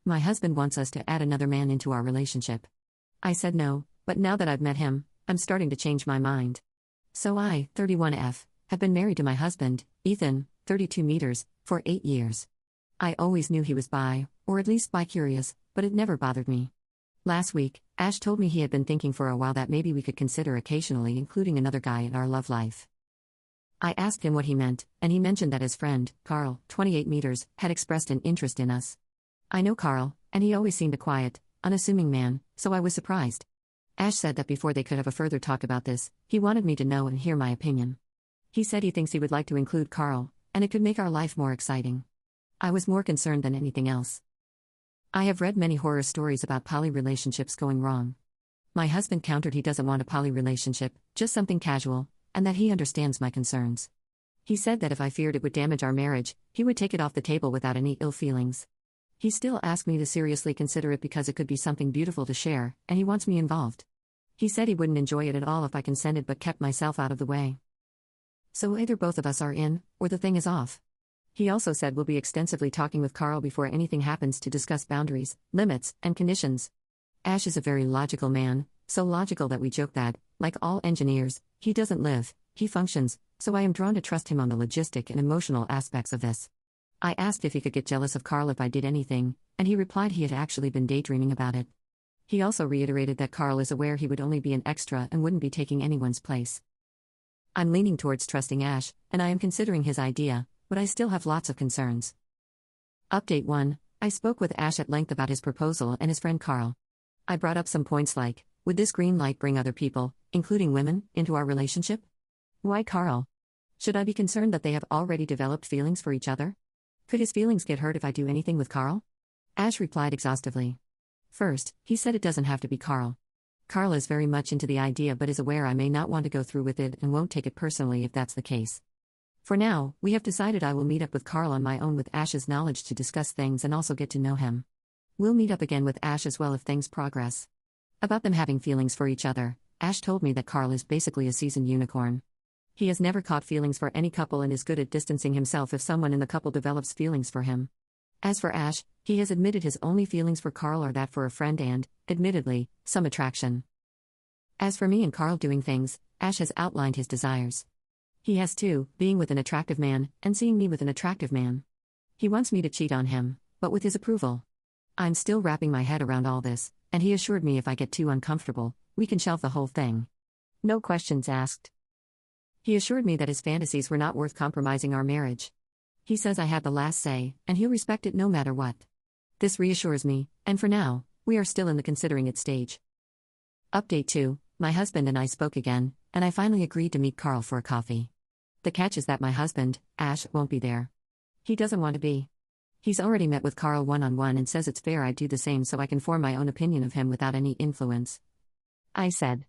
My husband wants us to add another man into our relationship. I said no, but now that I've met him, I'm starting to change my mind. So I, 31F, have been married to my husband, Ethan, 32 meters, for 8 years. I always knew he was bi, or at least bi-curious, but it never bothered me. Last week, Ash told me he had been thinking for a while that maybe we could consider occasionally including another guy in our love life. I asked him what he meant, and he mentioned that his friend, Carl, 28 meters, had expressed an interest in us. I know Carl, and he always seemed a quiet, unassuming man, so I was surprised. Ash said that before they could have a further talk about this, he wanted me to know and hear my opinion. He said he thinks he would like to include Carl, and it could make our life more exciting. I was more concerned than anything else. I have read many horror stories about poly relationships going wrong. My husband countered he doesn't want a poly relationship, just something casual, and that he understands my concerns. He said that if I feared it would damage our marriage, he would take it off the table without any ill feelings. He still asked me to seriously consider it because it could be something beautiful to share, and he wants me involved. He said he wouldn't enjoy it at all if I consented but kept myself out of the way. So either both of us are in, or the thing is off. He also said we'll be extensively talking with Carl before anything happens to discuss boundaries, limits, and conditions. Ash is a very logical man, so logical that we joke that, like all engineers, he doesn't live, he functions, so I am drawn to trust him on the logistic and emotional aspects of this. I asked if he could get jealous of Carl if I did anything, and he replied he had actually been daydreaming about it. He also reiterated that Carl is aware he would only be an extra and wouldn't be taking anyone's place. I'm leaning towards trusting Ash, and I am considering his idea, but I still have lots of concerns. Update 1. I spoke with Ash at length about his proposal and his friend Carl. I brought up some points like, would this green light bring other people, including women, into our relationship? Why Carl? Should I be concerned that they have already developed feelings for each other? Could his feelings get hurt if I do anything with Carl? Ash replied exhaustively. First, he said it doesn't have to be Carl. Carl is very much into the idea but is aware I may not want to go through with it and won't take it personally if that's the case. For now, we have decided I will meet up with Carl on my own with Ash's knowledge to discuss things and also get to know him. We'll meet up again with Ash as well if things progress. About them having feelings for each other, Ash told me that Carl is basically a seasoned unicorn. He has never caught feelings for any couple and is good at distancing himself if someone in the couple develops feelings for him. As for Ash, he has admitted his only feelings for Carl are that for a friend and, admittedly, some attraction. As for me and Carl doing things, Ash has outlined his desires. He has too, being with an attractive man, and seeing me with an attractive man. He wants me to cheat on him, but with his approval. I'm still wrapping my head around all this, and he assured me if I get too uncomfortable, we can shelve the whole thing. No questions asked. He assured me that his fantasies were not worth compromising our marriage. He says I have the last say, and he'll respect it no matter what. This reassures me, and for now, we are still in the considering it stage. Update 2, my husband and I spoke again, and I finally agreed to meet Carl for a coffee. The catch is that my husband, Ash, won't be there. He doesn't want to be. He's already met with Carl one-on-one and says it's fair I do the same so I can form my own opinion of him without any influence. I said,